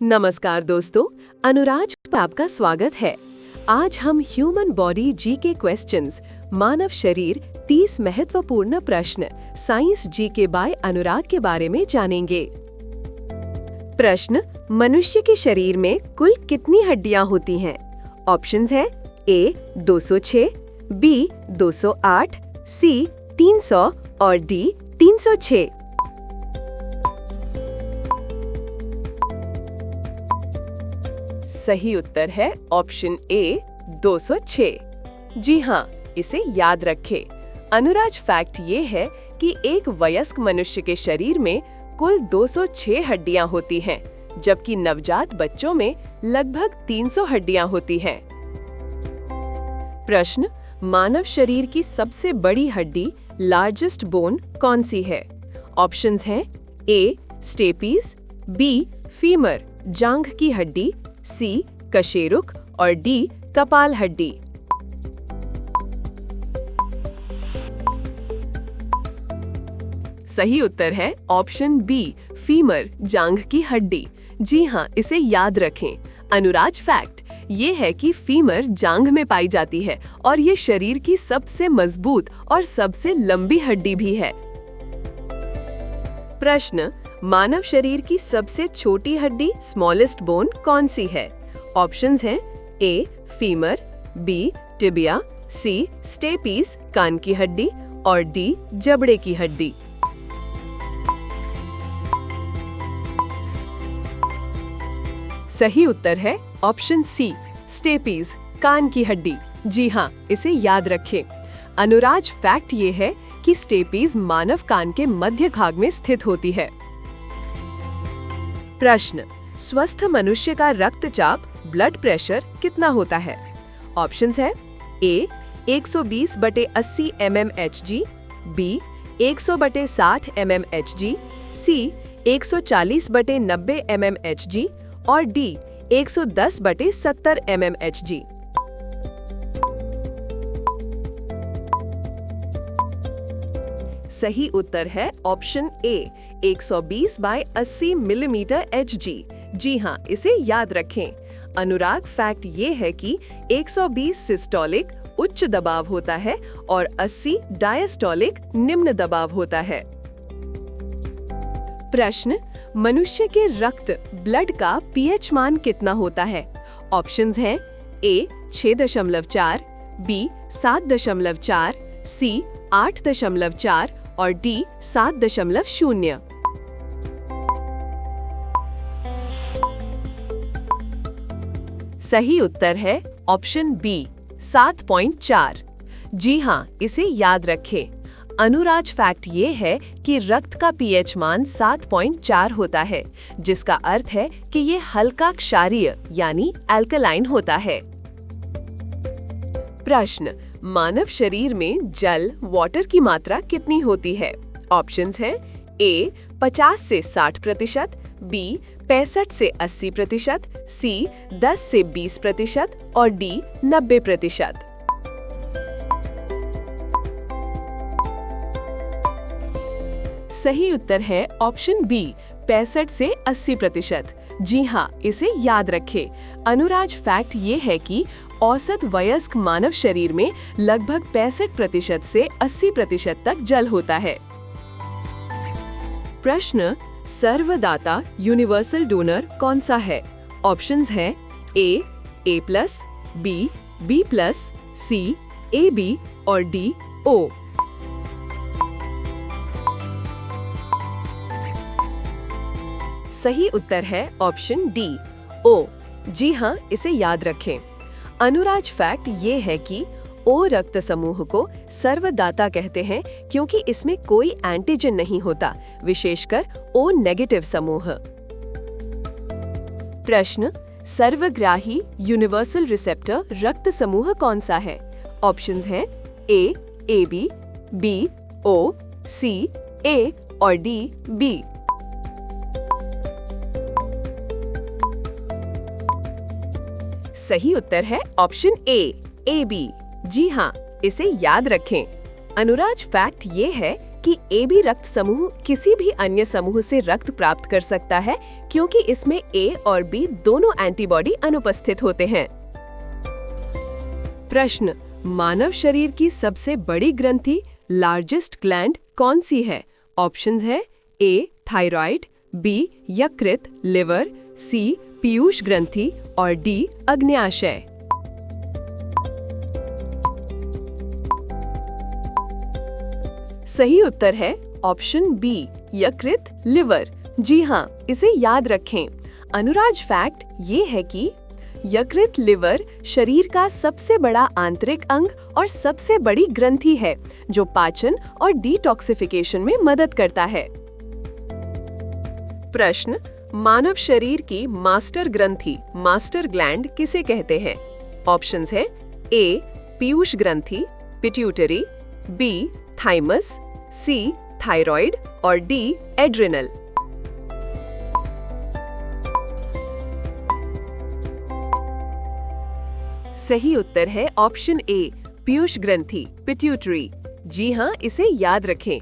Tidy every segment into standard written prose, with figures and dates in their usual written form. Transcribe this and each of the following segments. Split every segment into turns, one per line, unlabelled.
नमस्कार दोस्तों, अनुराज पर आपका स्वागत है। आज हम ह्यूमन बॉडी जी के क्वेश्चंस, मानव शरीर 30 महत्वपूर्ण प्रश्न साइंस जी के बाय अनुराग के बारे में जानेंगे। प्रश्न, मनुष्य के शरीर में कुल कितनी हड्डियां होती हैं? ऑप्शंस है ए 206, बी 208, सी 300 और डी 306। सही उत्तर है ऑप्शन ए 206। जी हाँ, इसे याद रखें। अनुराज फैक्ट ये है कि एक वयस्क मनुष्य के शरीर में कुल 206 हड्डियां होती हैं, जबकि नवजात बच्चों में लगभग 300 हड्डियां होती हैं। प्रश्न, मानव शरीर की सबसे बड़ी हड्डी लार्जेस्ट बोन कौन सी है? ऑप्शंस हैं ए स्टेपीज, बी फीमर जांघ की हड्डी, सी कशेरुक और डी कपाल हड्डी। सही उत्तर है ऑप्शन बी फीमर जांघ की हड्डी। जी हाँ, इसे याद रखें। अनुराज फैक्ट ये है कि फीमर जांघ में पाई जाती है और ये शरीर की सबसे मजबूत और सबसे लंबी हड्डी भी है। प्रश्न, मानव शरीर की सबसे छोटी हड्डी स्मॉलेस्ट बोन कौन सी है? ऑप्शंस हैं A femur, B tibia, C stapes कान की हड्डी और डी जबड़े की हड्डी। सही उत्तर है ऑप्शन सी स्टेपीज कान की हड्डी। जी हाँ, इसे याद रखें। अनुराज फैक्ट ये है कि स्टेपीज मानव कान के मध्य भाग में स्थित होती है। प्रश्न, स्वस्थ मनुष्य का रक्तचाप ब्लड प्रेशर कितना होता है? ऑप्शंस है ए 120/80 mmHg, बी 100/60 mmHg, सी 140/90 mmHg और डी 110/70 mmHg। सही उत्तर है ऑप्शन ए 120/80 मिलीमीटर Hg। जी हाँ, इसे याद रखें। अनुराग फैक्ट ये है कि 120 सिस्टोलिक उच्च दबाव होता है और 80 डायस्टोलिक निम्न दबाव होता है। प्रश्न, मनुष्य के रक्त ब्लड का पीएच मान कितना होता है? ऑप्शंस हैं ए 6.4, बी 7.4, सी 8.4 और डी 7.0। सही उत्तर है ऑप्शन बी 7.4। जी हाँ, इसे याद रखें। अनुराज फैक्ट ये है कि रक्त का पीएच मान 7.4 होता है, जिसका अर्थ है कि ये हल्का क्षारीय यानी अल्कलाइन होता है। प्रश्न, मानव शरीर में जल वाटर की मात्रा कितनी होती है? ऑप्शंस हैं ए 50 से 60%, बी 65 से 80%, सी 10 से 20% और डी 90%। सही उत्तर है ऑप्शन बी 65 से 80%। जी हाँ, इसे याद रखें। अनुराज फैक्ट ये है कि औसत वयस्क मानव शरीर में लगभग 65% से 80% तक जल होता है। प्रश्न, सर्वदाता यूनिवर्सल डोनर कौन सा है? ऑप्शंस हैं ए+, बी+, सी AB और डी O। सही उत्तर है ऑप्शन डी O। जी हाँ, इसे याद रखें। अनुराज फैक्ट ये है कि O रक्त समूह को सर्वदाता कहते हैं क्योंकि इसमें कोई एंटीजन नहीं होता, विशेषकर O नेगेटिव समूह। प्रश्न, सर्वग्राही यूनिवर्सल रिसेप्टर रक्त समूह कौन सा है? ऑप्शंस हैं A AB, B O, C A और डी B। सही उत्तर है ऑप्शन ए AB। जी हाँ, इसे याद रखें। अनुराज फैक्ट ये है कि AB रक्त समूह किसी भी अन्य समूह से रक्त प्राप्त कर सकता है क्योंकि इसमें A और B दोनों एंटीबॉडी अनुपस्थित होते हैं। प्रश्न, मानव शरीर की सबसे बड़ी ग्रंथि लार्जेस्ट ग्लैंड कौन सी है? ऑप्शंस है A थायराइड, B यकृत लिवर, C पीयूष ग्रंथि और D अग्न्याशय। सही उत्तर है ऑप्शन बी यकृत लिवर। जी हाँ, इसे याद रखें। अनुराज फैक्ट ये है कि यकृत लिवर शरीर का सबसे बड़ा आंतरिक अंग और सबसे बड़ी ग्रंथि है जो पाचन और डिटॉक्सिफिकेशन में मदद करता है। प्रश्न, मानव शरीर की मास्टर ग्रंथि मास्टर ग्लैंड किसे कहते हैं? ऑप्शंस है ए पीयूष ग्रंथि पिट्यूटरी, बी थाइमस, सी थायराइड और डी एड्रिनल। सही उत्तर है ऑप्शन ए पीयूष ग्रंथि पिट्यूटरी। जी हाँ, इसे याद रखें।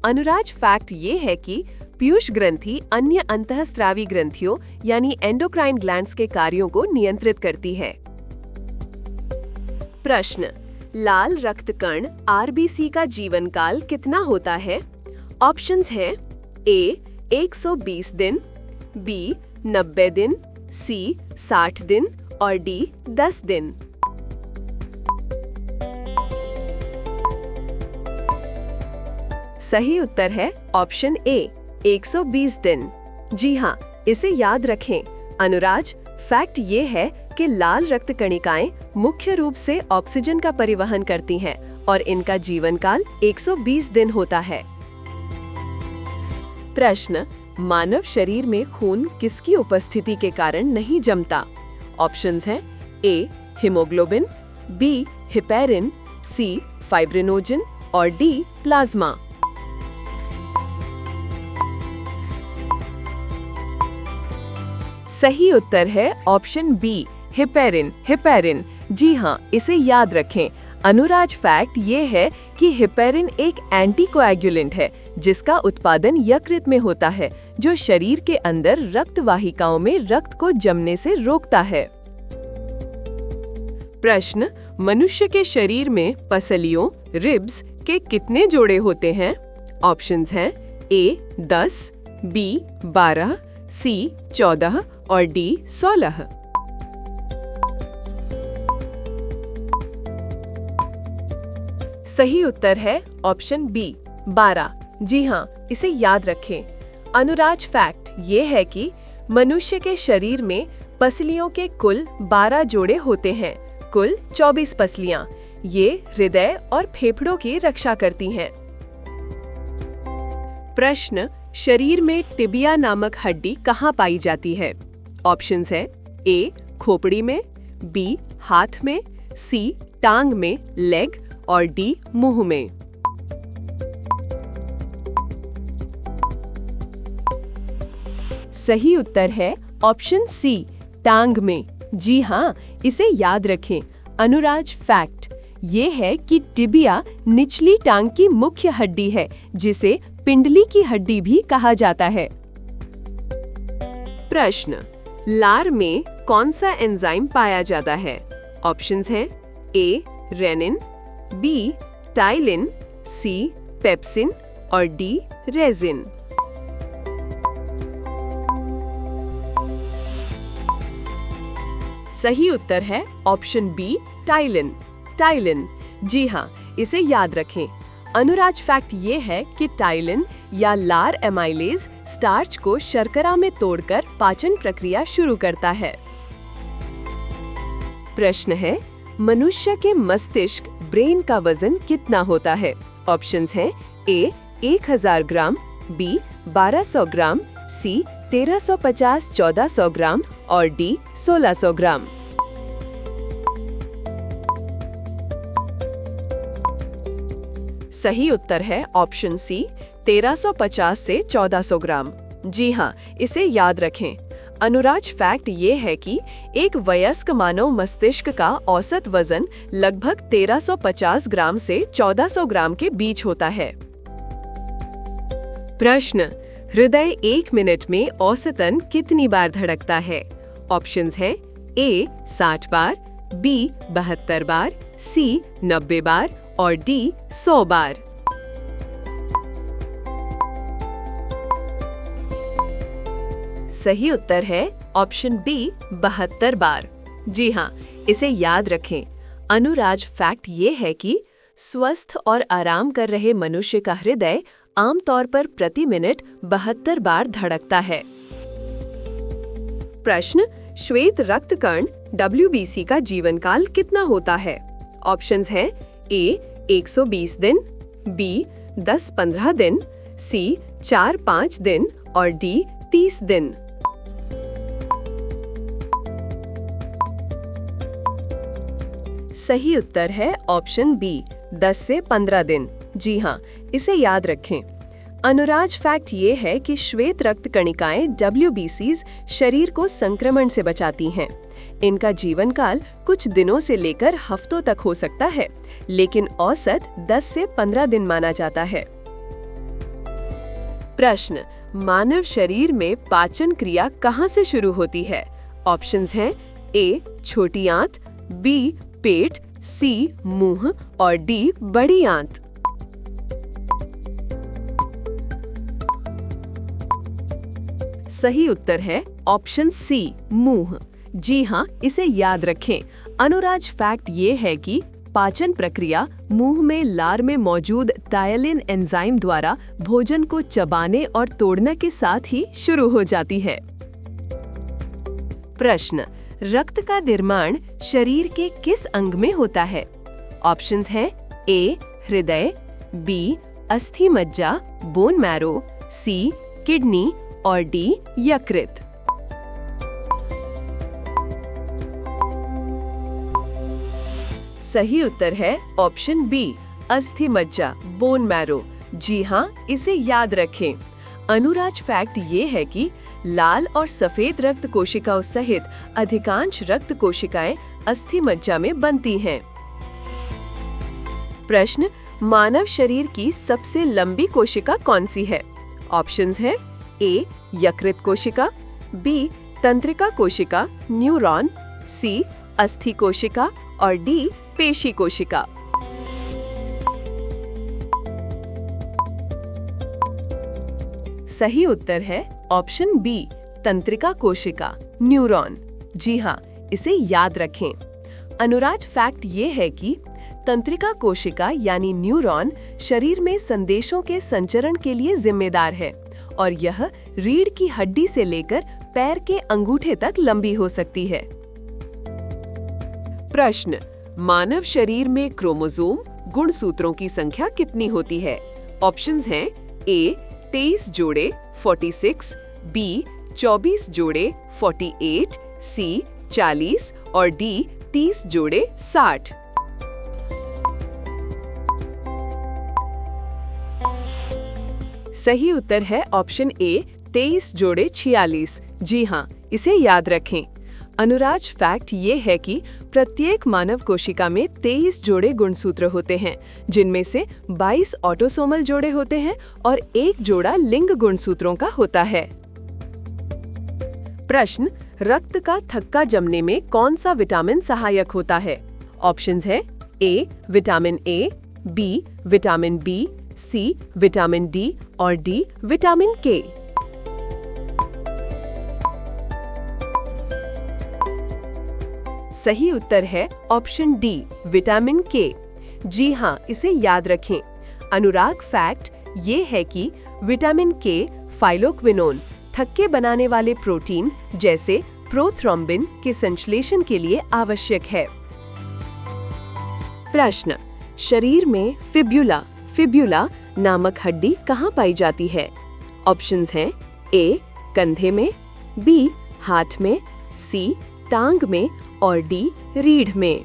अनुराज फैक्ट ये है कि पीयूष ग्रंथि अन्य अंतःस्रावी ग्रंथियों यानी एंडोक्राइन ग्लैंड्स के कार्यों को नियंत्रित करती है। प्रश्न, लाल रक्त कण आरबीसी का जीवन काल कितना होता है? ऑप्शंस हैं ए 120 दिन, बी 90 दिन, सी 60 दिन और डी 10 दिन। सही उत्तर है ऑप्शन ए 120 दिन। जी हाँ, इसे याद रखें। अनुराज फैक्ट ये है कि लाल रक्त कणिकाएं मुख्य रूप से ऑक्सीजन का परिवहन करती हैं और इनका जीवन काल 120 दिन होता है। प्रश्न, मानव शरीर में खून किसकी उपस्थिति के कारण नहीं जमता? ऑप्शंस हैं ए हीमोग्लोबिन, बी हिपेरिन, सी फाइब्रिनोजन और डी प्लाज्मा। सही उत्तर है ऑप्शन बी हिपेरिन हिपेरिन। जी हाँ, इसे याद रखें। अनुराज फैक्ट ये है कि हिपेरिन एक एंटीकोएगुलेंट है जिसका उत्पादन यकृत में होता है जो शरीर के अंदर रक्त वाहिकाओं में रक्त को जमने से रोकता है। प्रश्न, मनुष्य के शरीर में पसलियों रिब्स के कितने जोड़े होते हैं? ऑप्शंस हैं ए 10, बी 12, सी 14 और डी 16। सही उत्तर है ऑप्शन बी 12। जी हाँ, इसे याद रखें। अनुराज फैक्ट ये है कि मनुष्य के शरीर में पसलियों के कुल 12 जोड़े होते हैं, कुल 24 पसलियां। ये हृदय और फेफड़ों की रक्षा करती हैं। प्रश्न, शरीर में टिबिया नामक हड्डी कहाँ पाई जाती है? ऑप्शंस है ए खोपड़ी में, बी हाथ में, सी टांग में लेग और डी मुंह में। सही उत्तर है ऑप्शन सी टांग में। जी हाँ, इसे याद रखें। अनुराज फैक्ट ये है कि टिबिया निचली टांग की मुख्य हड्डी है जिसे पिंडली की हड्डी भी कहा जाता है। प्रश्न, लार में कौन सा एंजाइम पाया जाता है? ऑप्शंस हैं ए रेनिन, बी टाइलिन, सी पेप्सिन और डी रेजिन। सही उत्तर है ऑप्शन बी टाइलिन टाइलिन। जी हाँ, इसे याद रखें। अनुराज फैक्ट ये है कि टाइलिन या लार एमाइलेज स्टार्च को शर्करा में तोड़कर पाचन प्रक्रिया शुरू करता है। प्रश्न है, मनुष्य के मस्तिष्क ब्रेन का वजन कितना होता है? ऑप्शंस हैं ए 1000 ग्राम, बी 1200 ग्राम, सी 1350-1400 ग्राम और डी 1600 ग्राम। सही उत्तर है ऑप्शन सी 1350 से 1400 ग्राम। जी हाँ, इसे याद रखें। अनुराज फैक्ट ये है कि एक वयस्क मानव मस्तिष्क का औसत वजन लगभग 1350 ग्राम से 1400 ग्राम के बीच होता है। प्रश्न, हृदय 1 मिनट में औसतन कितनी बार धड़कता है? ऑप्शंस हैं ए 60 बार, बी 72 बार, सी 90 बार और डी 100 बार। सही उत्तर है ऑप्शन बी 72 बार। जी हाँ, इसे याद रखें। अनुराज फैक्ट ये है कि स्वस्थ और आराम कर रहे मनुष्य का हृदय आमतौर पर प्रति मिनट 72 बार धड़कता है। प्रश्न, श्वेत रक्त कण WBC का जीवन काल कितना होता है? ऑप्शंस हैं ए 120 दिन, बी 10-15 दिन, सी 4-5 दिन और डी 30 दिन। सही उत्तर है ऑप्शन बी 10 से 15 दिन। जी हाँ, इसे याद रखें। अनुराज फैक्ट ये है कि श्वेत रक्त कणिकाएं WBCs शरीर को संक्रमण से बचाती हैं। इनका जीवन काल कुछ दिनों से लेकर हफ्तों तक हो सकता है, लेकिन औसत 10 से 15 दिन माना जाता है। प्रश्न, मानव शरीर में पाचन क्रिया कहाँ से शुरू होती है? ऑप्शंस हैं ए छोटी आंत, बी पेट, सी मुंह और डी बड़ी आंत। सही उत्तर है ऑप्शन सी मुंह। जी हाँ, इसे याद रखें। अनुराज फैक्ट ये है कि पाचन प्रक्रिया मुंह में लार में मौजूद टायलिन एंजाइम द्वारा भोजन को चबाने और तोड़ने के साथ ही शुरू हो जाती है। प्रश्न, रक्त का निर्माण शरीर के किस अंग में होता है? ऑप्शंस हैं ए हृदय, बी अस्थि मज्जा बोन मैरो, सी किडनी और डी यकृत। सही उत्तर है ऑप्शन बी अस्थि मज्जा बोन मैरो। जी हाँ, इसे याद रखें। अनुराज फैक्ट ये है कि लाल और सफेद रक्त कोशिकाओं सहित अधिकांश रक्त कोशिकाएं अस्थि मज्जा में बनती हैं। प्रश्न, मानव शरीर की सबसे लंबी कोशिका कौन सी है? ऑप्शंस हैं ए यकृत कोशिका, बी तंत्रिका कोशिका न्यूरॉन, सी अस्थि कोशिका और डी पेशी कोशिका। सही उत्तर है ऑप्शन बी तंत्रिका कोशिका न्यूरॉन। जी हाँ, इसे याद रखें। अनुराज फैक्ट ये है कि तंत्रिका कोशिका यानी न्यूरॉन शरीर में संदेशों के संचरण के लिए जिम्मेदार है और यह रीढ़ की हड्डी से लेकर पैर के अंगूठे तक लंबी हो सकती है। प्रश्न, मानव शरीर में क्रोमोसोम गुणसूत्रों की संख्या कितनी होती है? ऑप्शंस हैं ए 23 जोड़े 46, बी 24 जोड़े 48, सी 40 और डी 30 जोड़े 60। सही उत्तर है ऑप्शन ए 23 जोड़े 46। जी हाँ, इसे याद रखें। अनुराज फैक्ट ये है कि प्रत्येक मानव कोशिका में 23 जोड़े गुणसूत्र होते हैं, जिनमें से 22 ऑटोसोमल जोड़े होते हैं और 1 जोड़ा लिंग गुणसूत्रों का होता है। प्रश्न, रक्त का थक्का जमने में कौन सा विटामिन सहायक होता है? ऑप्शंस हैं A vitamin A, B vitamin B, C vitamin D और डी विटामिन के। सही उत्तर है ऑप्शन डी विटामिन के। जी हाँ, इसे याद रखें। अनुराग फैक्ट ये है कि विटामिन के फाइलोक्विनोन थक्के बनाने वाले प्रोटीन जैसे प्रोथ्रोम्बिन के संश्लेषण के लिए आवश्यक है। प्रश्न, शरीर में फिब्यूला नामक हड्डी कहाँ पाई जाती है? ऑप्शंस हैं ए कंधे में, बी हाथ में, सी टांग में और डी रीढ़ में।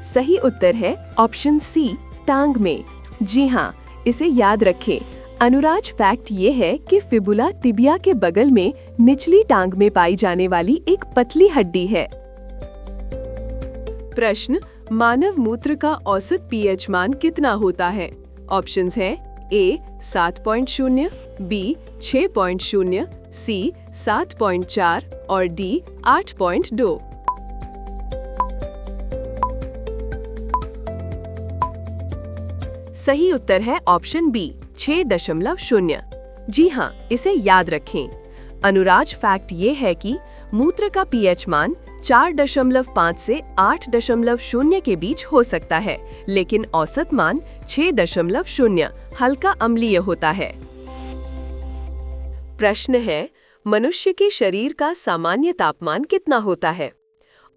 सही उत्तर है ऑप्शन सी टांग में। जी हाँ, इसे याद रखें। अनुराज फैक्ट ये है कि फिबुला तिबिया के बगल में निचली टांग में पाई जाने वाली एक पतली हड्डी है। प्रश्न, मानव मूत्र का औसत पीएच मान कितना होता है? ऑप्शंस हैं ए 7.0, बी 6.0, सी 7.4 और डी 8.2। सही उत्तर है ऑप्शन बी 6.0। जी हाँ, इसे याद रखें। अनुराज फैक्ट ये है कि मूत्र का पीएच मान 4.5 से 8.0 के बीच हो सकता है, लेकिन औसत मान 6.0 हल्का अम्लीय होता है। प्रश्न है, मनुष्य के शरीर का सामान्य तापमान कितना होता है?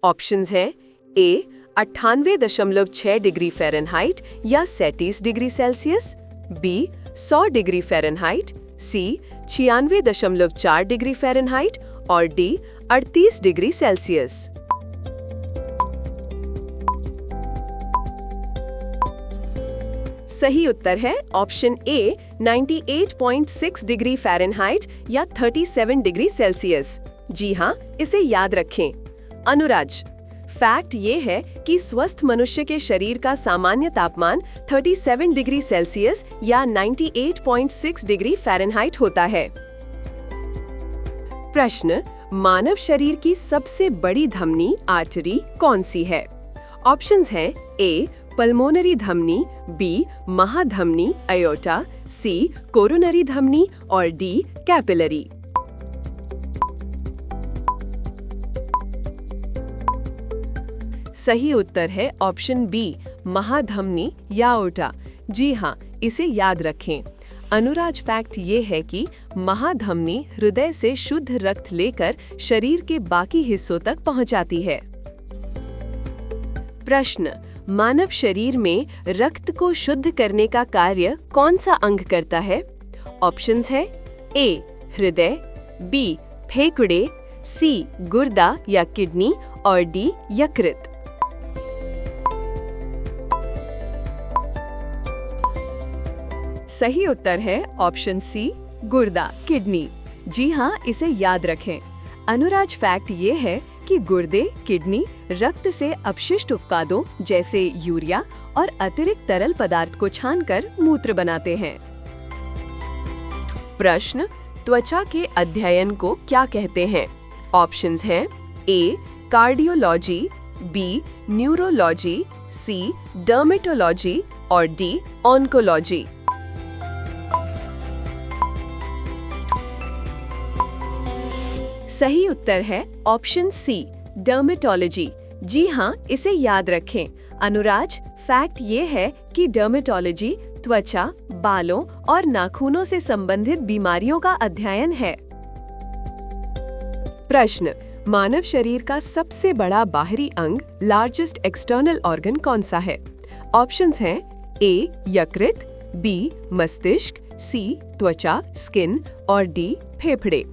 ऑप्शंस हैं ए 98.6 डिग्री फ़ारेनहाइट या 37 degree Celsius, B 100 degree Fahrenheit, C 96.4 degree Fahrenheit और डी 38 डिग्री सेल्सियस। सही उत्तर है ऑप्शन ए 98.6 डिग्री फ़ारेनहाइट या 37 डिग्री सेल्सियस। जी हाँ, इसे याद रखें। अनुराज फैक्ट ये है कि स्वस्थ मनुष्य के शरीर का सामान्य तापमान 37 डिग्री सेल्सियस या 98.6 डिग्री फ़ारेनहाइट होता है। प्रश्न, मानव शरीर की सबसे बड़ी धमनी आर्टरी कौन सी है? ऑप्शंस हैं ए पल्मोनरी धमनी, बी महाधमनी अयोर्टा, सी कोरोनरी धमनी और डी कैपिलरी। सही उत्तर है ऑप्शन बी महाधमनी या अयोर्टा। जी हाँ, इसे याद रखें। अनुराज फैक्ट ये है कि महाधमनी हृदय से शुद्ध रक्त लेकर शरीर के बाकी हिस्सों तक पहुंचाती है। प्रश्न, मानव शरीर में रक्त को शुद्ध करने का कार्य कौन सा अंग करता है? ऑप्शंस है ए हृदय, बी फेफड़े, सी गुर्दा या किडनी और डी यकृत। सही उत्तर है ऑप्शन सी गुर्दा किडनी। जी हाँ, इसे याद रखें। अनुराज फैक्ट ये है कि गुर्दे किडनी रक्त से अपशिष्ट उत्पादों जैसे यूरिया और अतिरिक्त तरल पदार्थ को छानकर मूत्र बनाते हैं। प्रश्न, त्वचा के अध्ययन को क्या कहते हैं? ऑप्शंस हैं ए कार्डियोलॉजी, बी न्यूरोलॉजी, सी डर्मेटोलॉजी और डी ऑन्कोलॉजी। सही उत्तर है ऑप्शन सी डर्मेटोलॉजी। जी हाँ, इसे याद रखें। अनुराज फैक्ट ये है कि डर्मेटोलॉजी त्वचा, बालों और नाखूनों से संबंधित बीमारियों का अध्ययन है। प्रश्न, मानव शरीर का सबसे बड़ा बाहरी अंग लार्जेस्ट एक्सटर्नल ऑर्गन कौन सा है? ऑप्शंस हैं ए यकृत, बी मस्तिष्क, सी त्वचा स्किन और डी फेफड़े।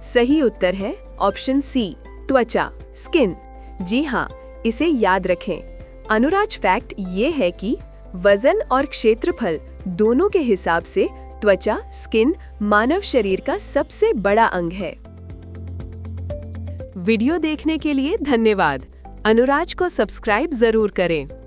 सही उत्तर है ऑप्शन सी त्वचा स्किन। जी हाँ, इसे याद रखें। अनुराज फैक्ट ये है कि वजन और क्षेत्रफल दोनों के हिसाब से त्वचा स्किन मानव शरीर का सबसे बड़ा अंग है। वीडियो देखने के लिए धन्यवाद। अनुराज को सब्सक्राइब जरूर करें।